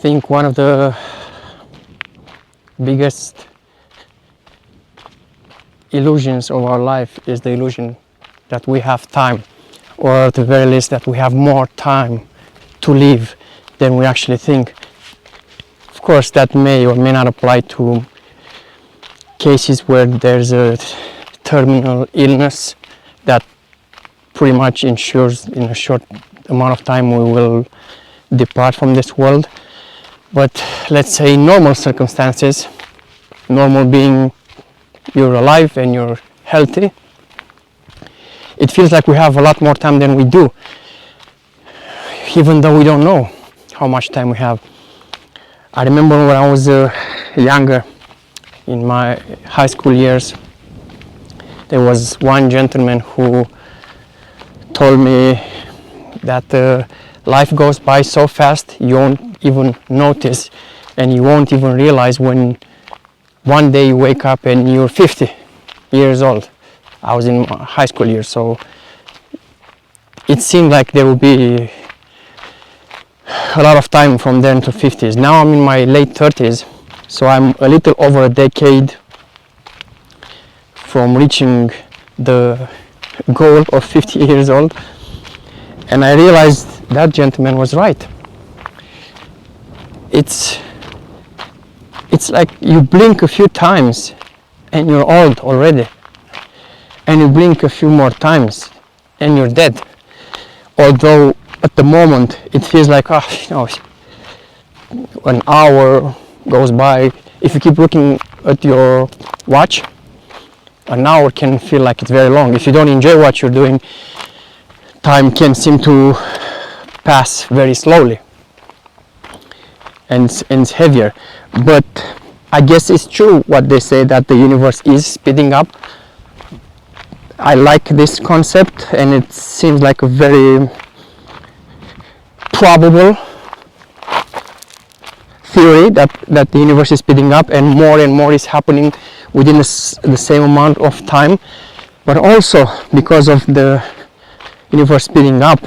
think one of the biggest illusions of our life is the illusion that we have time, or at the very least that we have more time to live than we actually think. Of course, that may or may not apply to cases where there's a terminal illness that pretty much ensures in a short amount of time we will depart from this world. But let's say in normal circumstances, normal being you're alive and you're healthy, it feels like we have a lot more time than we do, even though we don't know how much time we have. I remember when I was younger, in my high school years, there was one gentleman who told me that life goes by so fast you won't even notice, and you won't even realize when one day you wake up and you're 50 years old. I was in my high school years, so it seemed like there would be a lot of time from then to 50s. Now I'm in my late 30s, so I'm a little over a decade from reaching the goal of 50 years old, and I realized that gentleman was right. It's like you blink a few times and you're old already, and you blink a few more times and you're dead. Although at the moment it feels like, an hour goes by. If you keep looking at your watch, an hour can feel like it's very long. If you don't enjoy what you're doing, time can seem to pass very slowly and it's heavier. But I guess it's true what they say, that the universe is speeding up. I like this concept, and it seems like a very probable theory that the universe is speeding up and more is happening within the same amount of time. But also because of the universe speeding up,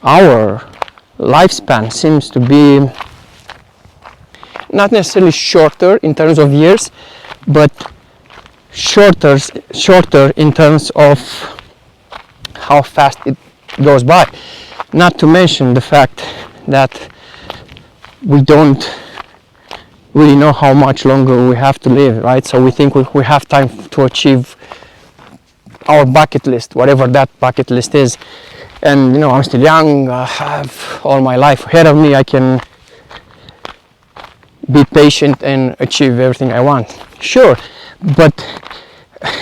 our lifespan seems to be not necessarily shorter in terms of years, but shorter in terms of how fast it goes by. Not to mention the fact that we don't really know how much longer we have to live, right? So we think we have time to achieve our bucket list, whatever that bucket list is. And I'm still young, I have all my life ahead of me, I can be patient and achieve everything I want. Sure, but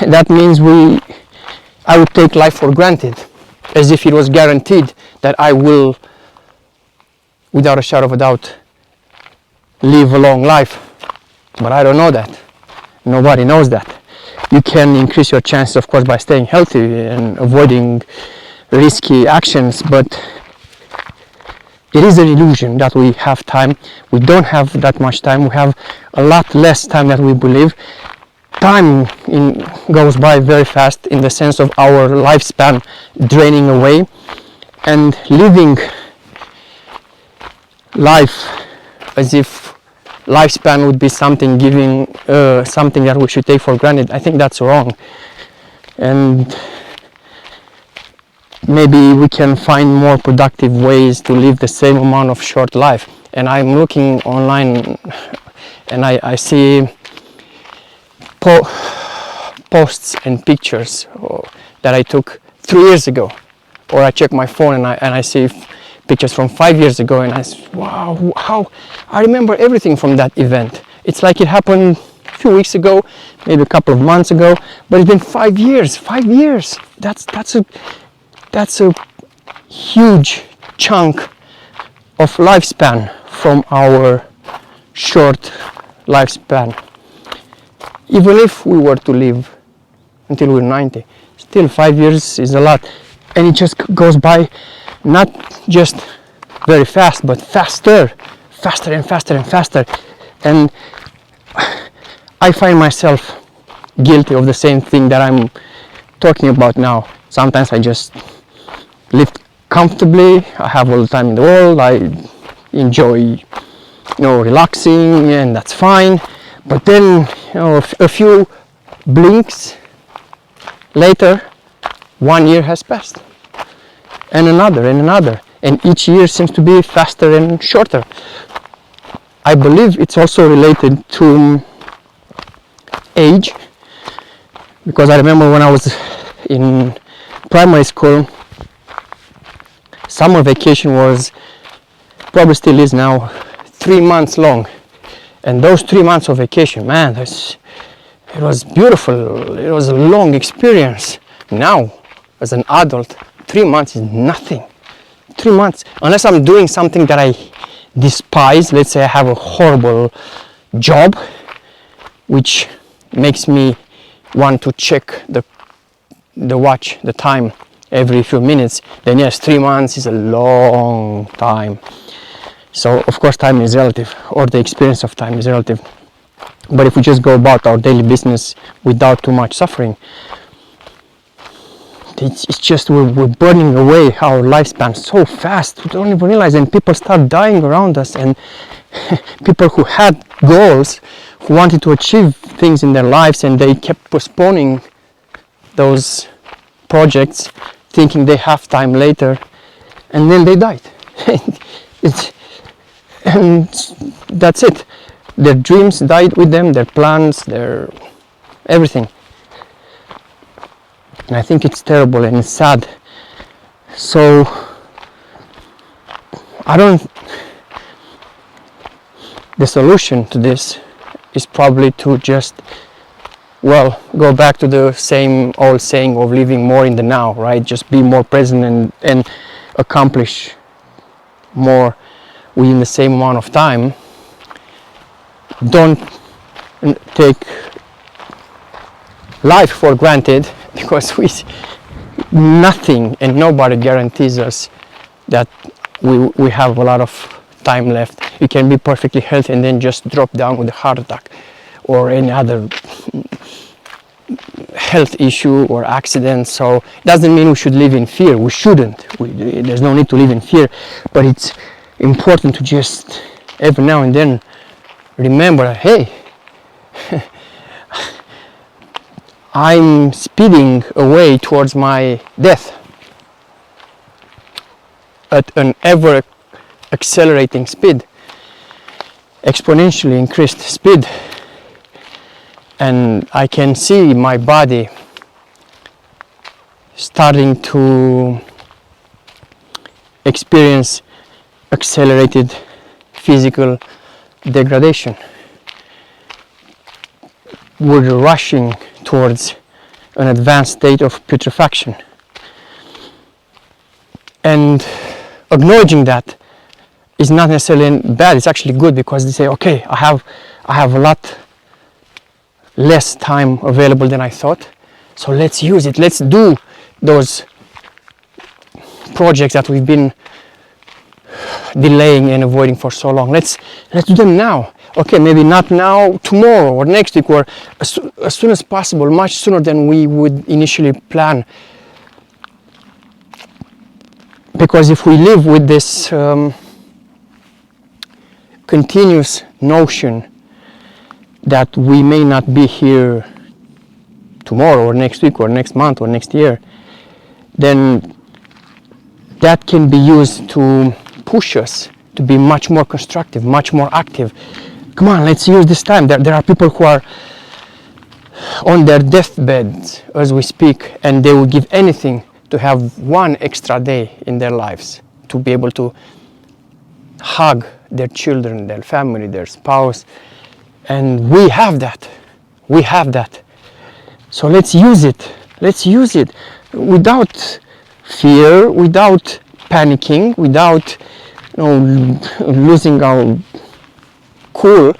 that means I would take life for granted, as if it was guaranteed that I will, without a shadow of a doubt, live a long life. But I don't know that. Nobody knows that. You can increase your chances, of course, by staying healthy and avoiding risky actions, but it is an illusion that we have time. We don't have that much time. We have a lot less time than we believe. Time goes by very fast in the sense of our lifespan draining away, and living life as if lifespan would be something something that we should take for granted. I think that's wrong. And maybe we can find more productive ways to live the same amount of short life. And I'm looking online and I see posts and pictures that I took 3 years ago, or I check my phone and I see pictures from 5 years ago, and I say, wow, how I remember everything from that event. It's like it happened a few weeks ago, maybe a couple of months ago, but it's been 5 years. 5 years. That's a huge chunk of lifespan from our short lifespan. Even if we were to live until we're 90, still 5 years is a lot, and it just goes by not just very fast, but faster and faster. And I find myself guilty of the same thing that I'm talking about now. Sometimes I just live comfortably, I have all the time in the world, I enjoy relaxing, and that's fine. But then, a few blinks later, 1 year has passed, and another, and each year seems to be faster and shorter. I believe it's also related to age, because I remember when I was in primary school, summer vacation was, probably still is now, 3 months long. And those 3 months of vacation, man, it was beautiful. It was a long experience. Now, as an adult, 3 months is nothing. 3 months, unless I'm doing something that I despise. Let's say I have a horrible job, which makes me want to check the watch, the time, every few minutes. Then yes, 3 months is a long time. So of course time is relative, or the experience of time is relative. But if we just go about our daily business without too much suffering, it's just we're burning away our lifespan so fast. We don't even realize, and people start dying around us, and people who had goals, who wanted to achieve things in their lives, and they kept postponing those projects, thinking they have time later, and then they died. And that's it. Their dreams died with them, their plans, their everything. And I think it's terrible and it's sad. So the solution to this is probably to just, go back to the same old saying of living more in the now, right? Just be more present and accomplish more within the same amount of time. Don't take life for granted, because nothing and nobody guarantees us that we have a lot of time left. You can be perfectly healthy and then just drop down with a heart attack or any other health issue or accident. So it doesn't mean we should live in fear. We shouldn't. There's no need to live in fear, but it's important to just every now and then remember, hey, I'm speeding away towards my death at an ever accelerating speed, exponentially increased speed, and I can see my body starting to experience accelerated physical degradation. We're rushing towards an advanced state of putrefaction, and acknowledging that is not necessarily bad. It's actually good, because they say, okay, I have a lot less time available than I thought, so let's use it. Let's do those projects that we've been delaying and avoiding for so long. Let's do them now. Okay, maybe not now, tomorrow or next week, or as soon as possible, much sooner than we would initially plan. Because if we live with this continuous notion that we may not be here tomorrow or next week or next month or next year, then that can be used to push us to be much more constructive, much more active. Come on, let's use this time. There are people who are on their deathbeds as we speak, and they will give anything to have one extra day in their lives, to be able to hug their children, their family, their spouse. And we have that. We have that. So let's use it. Let's use it without fear, without panicking, without losing our cool.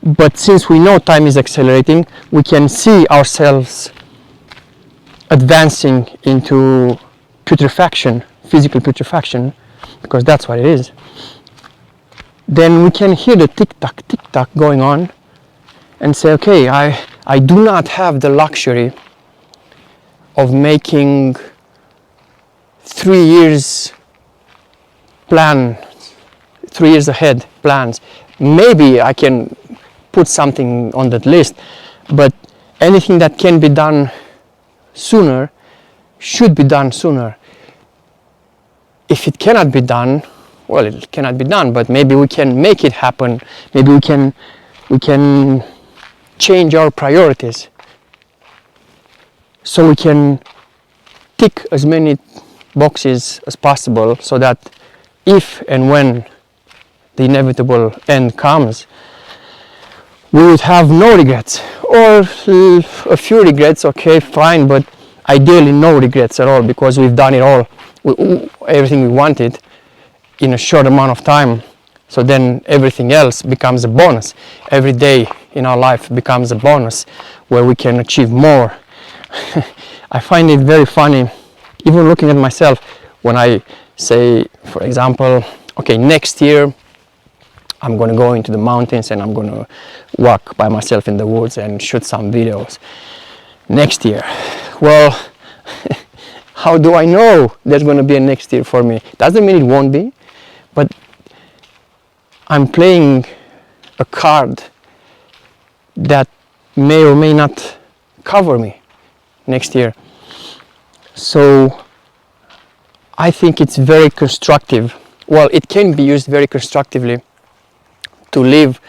But since we know time is accelerating, we can see ourselves advancing into putrefaction, physical putrefaction, because that's what it is. Then we can hear the tick-tock going on and say, okay, I do not have the luxury of making 3 years plan, 3 years ahead plans. Maybe I can put something on that list, but anything that can be done sooner should be done sooner. If it cannot be done, well, it cannot be done, but maybe we can make it happen. Maybe we can change our priorities so we can tick as many boxes as possible, so that if and when the inevitable end comes, we would have no regrets, or a few regrets, okay, fine, but ideally no regrets at all, because we've done it all, everything we wanted in a short amount of time. So then everything else becomes a bonus. Every day in our life becomes a bonus where we can achieve more. I find it very funny, even looking at myself, when I say, for example, okay, next year I'm going to go into the mountains and I'm going to walk by myself in the woods and shoot some videos. Next year. Well, how do I know there's going to be a next year for me? Doesn't mean it won't be, but I'm playing a card that may or may not cover me next year. So I think it's very constructive. Well, it can be used very constructively to live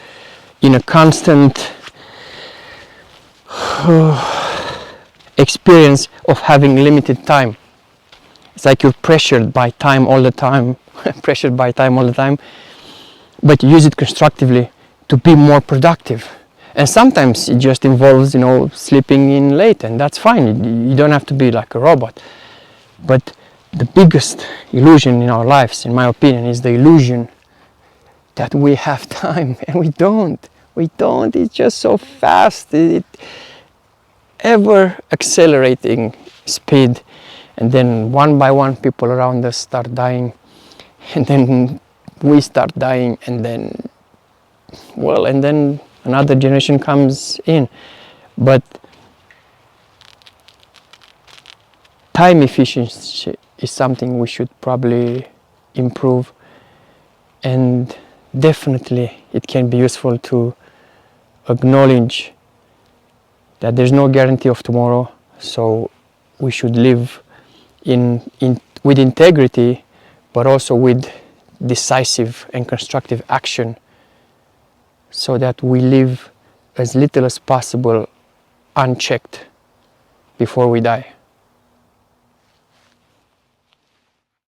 in a constant experience of having limited time. It's like you're pressured by time all the time, pressured by time all the time, but you use it constructively to be more productive. And sometimes it just involves, sleeping in late, and that's fine. You don't have to be like a robot. But the biggest illusion in our lives, in my opinion, is the illusion that we have time, and we don't. We don't. It's just so fast. Ever accelerating speed, and then one by one people around us start dying, and then we start dying, and then another generation comes in. But time efficiency is something we should probably improve, and definitely it can be useful to acknowledge that there's no guarantee of tomorrow, so we should live with integrity, but also with decisive and constructive action, so that we live as little as possible unchecked before we die.